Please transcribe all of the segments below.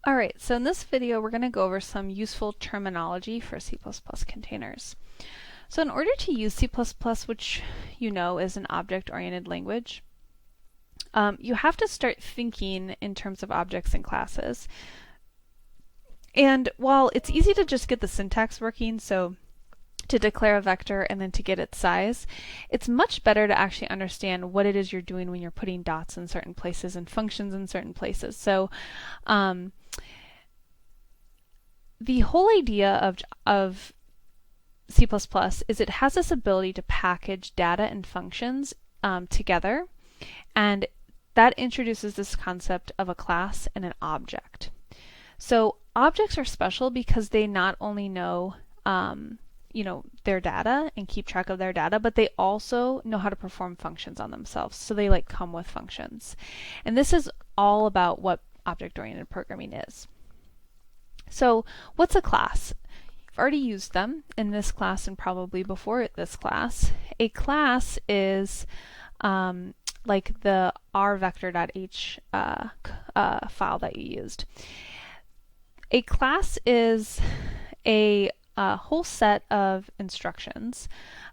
Alright, so in this video we're going to go over some useful terminology for C++ containers. So in order to use C++, which you know is an object-oriented language, you have to start thinking in terms of objects and classes. And while it's easy to just get the syntax working, so to declare a vector and then to get its size, it's much better to actually understand what it is you're doing when you're putting dots in certain places and functions in certain places. So the whole idea of C++ is it has this ability to package data and functions together, and that introduces this concept of a class and an object. So objects are special because they not only know their data and keep track of their data, but they also know how to perform functions on themselves. So they come with functions. And this is all about what object-oriented programming is. So what's a class? You've already used them in this class and probably before this class. A class is like the rvector.h file that you used. A class is a whole set of instructions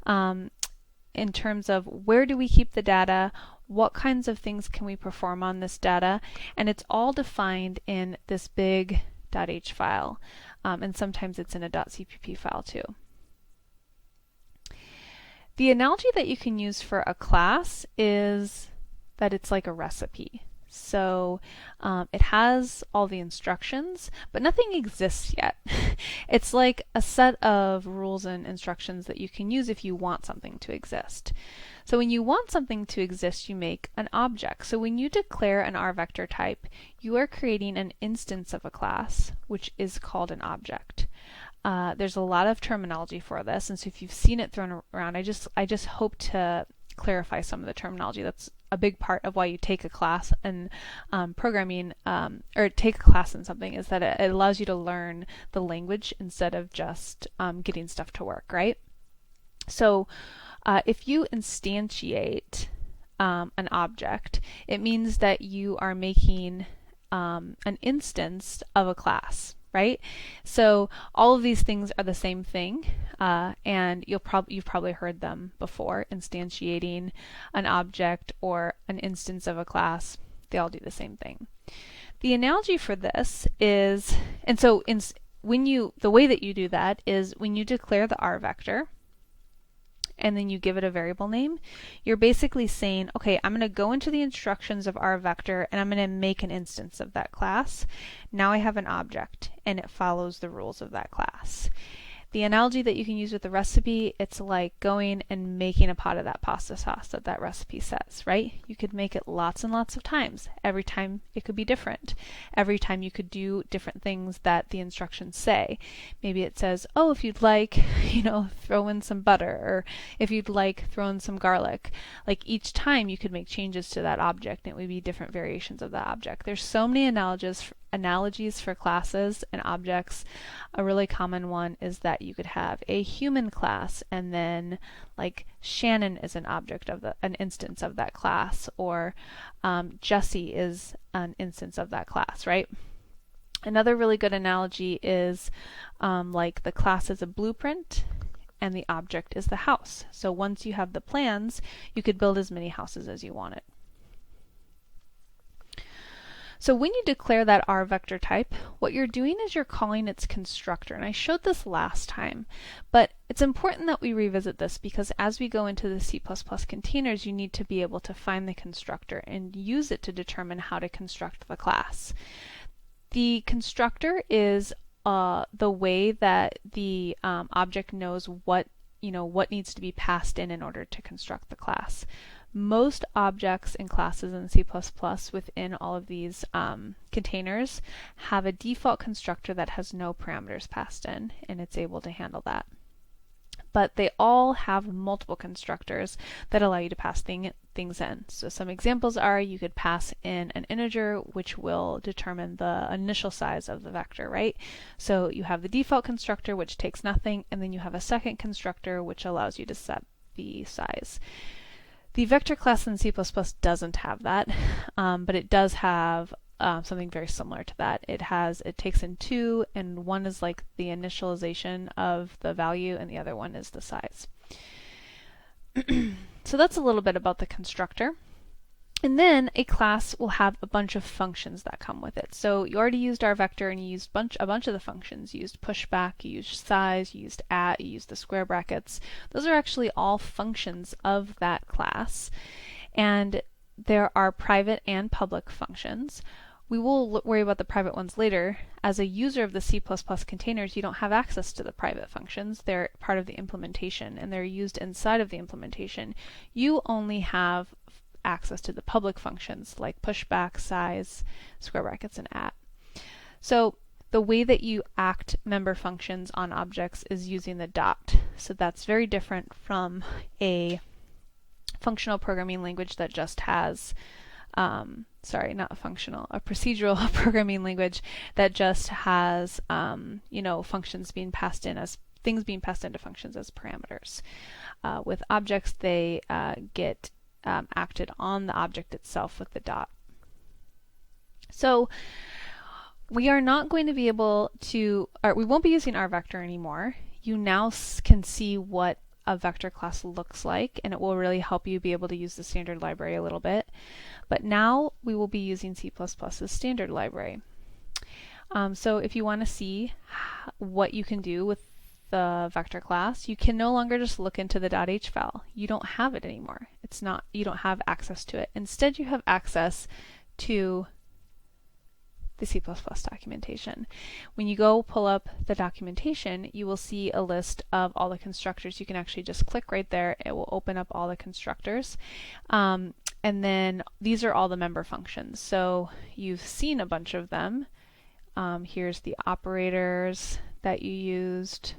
in terms of where do we keep the data, what kinds of things can we perform on this data, and it's all defined in this big .h file, and sometimes it's in a .cpp file too. The analogy that you can use for a class is that it's like a recipe. So it has all the instructions, but nothing exists yet. It's like a set of rules and instructions that you can use if you want something to exist. So when you want something to exist, you make an object. So when you declare an rvector type, you are creating an instance of a class, which is called an object. There's a lot of terminology for this, and so if you've seen it thrown around, I just hope to clarify some of the terminology. That's a big part of why you take a class in programming, or take a class in something, is that it allows you to learn the language instead of just getting stuff to work, right? So if you instantiate an object, it means that you are making an instance of a class, right? So all of these things are the same thing, and you've probably heard them before. Instantiating an object or an instance of a class, they all do the same thing. The analogy for this is, and so the way that you do that is when you declare the rvector, and then you give it a variable name, you're basically saying, okay, I'm going to go into the instructions of rvector and I'm going to make an instance of that class. Now I have an object and it follows the rules of that class. The analogy that you can use with the recipe, it's like going and making a pot of that pasta sauce that recipe says, right? You could make it lots and lots of times. Every time it could be different. Every time you could do different things that the instructions say. Maybe it says, oh, if you'd like, throw in some butter, or if you'd like, throw in some garlic. Like each time you could make changes to that object and it would be different variations of that object. There's so many analogies for classes and objects. A really common one is that you could have a human class and then like Shannon is an instance of that class, or Jesse is an instance of that class, right? Another really good analogy is like the class is a blueprint and the object is the house. So once you have the plans, you could build as many houses as you wanted. So when you declare that rvector type, what you're doing is you're calling its constructor. And I showed this last time, but it's important that we revisit this because as we go into the C++ containers, you need to be able to find the constructor and use it to determine how to construct the class. The constructor is the way that the object knows what needs to be passed in order to construct the class. Most objects and classes in C++ within all of these containers have a default constructor that has no parameters passed in, and it's able to handle that. But they all have multiple constructors that allow you to pass things in. So some examples are you could pass in an integer which will determine the initial size of the vector, right? So you have the default constructor which takes nothing, and then you have a second constructor which allows you to set the size. The vector class in C++ doesn't have that, but it does have something very similar to that. It takes in two, and one is like the initialization of the value, and the other one is the size. So that's a little bit about the constructor. And then a class will have a bunch of functions that come with it. So you already used our vector and you used a bunch of the functions. You used pushback, you used size, you used at, you used the square brackets. Those are actually all functions of that class. And there are private and public functions. We will worry about the private ones later. As a user of the C++ containers, you don't have access to the private functions. They're part of the implementation and they're used inside of the implementation. You only have access to the public functions like pushback, size, square brackets, and at. So the way that you act member functions on objects is using the dot. So that's very different from a functional programming language that just has, sorry, not functional, a procedural programming language that just has, functions being passed in as things being passed into functions as parameters. With objects, they get acted on the object itself with the dot. So we are not going to be able to, or we won't be using our vector anymore. You now can see what a vector class looks like, and it will really help you be able to use the standard library a little bit. But now we will be using C++'s standard library. So if you want to see what you can do with the vector class, you can no longer just look into the .h file. You don't have it anymore. You don't have access to it. Instead, you have access to the C++ documentation. When you go pull up the documentation, you will see a list of all the constructors. You can actually just click right there. It will open up all the constructors. And then these are all the member functions. So you've seen a bunch of them. Here's the operators that you used.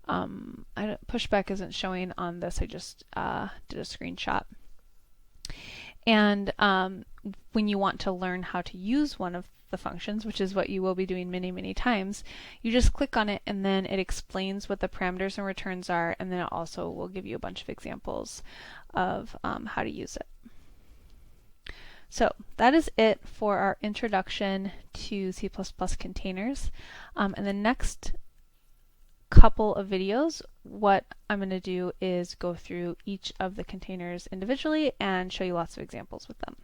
Pushback isn't showing on this. I just did a screenshot. And when you want to learn how to use one of the functions, which is what you will be doing many, many times, you just click on it and then it explains what the parameters and returns are, and then it also will give you a bunch of examples of how to use it. So that is it for our introduction to C++ containers. And the next couple of videos, what I'm going to do is go through each of the containers individually and show you lots of examples with them.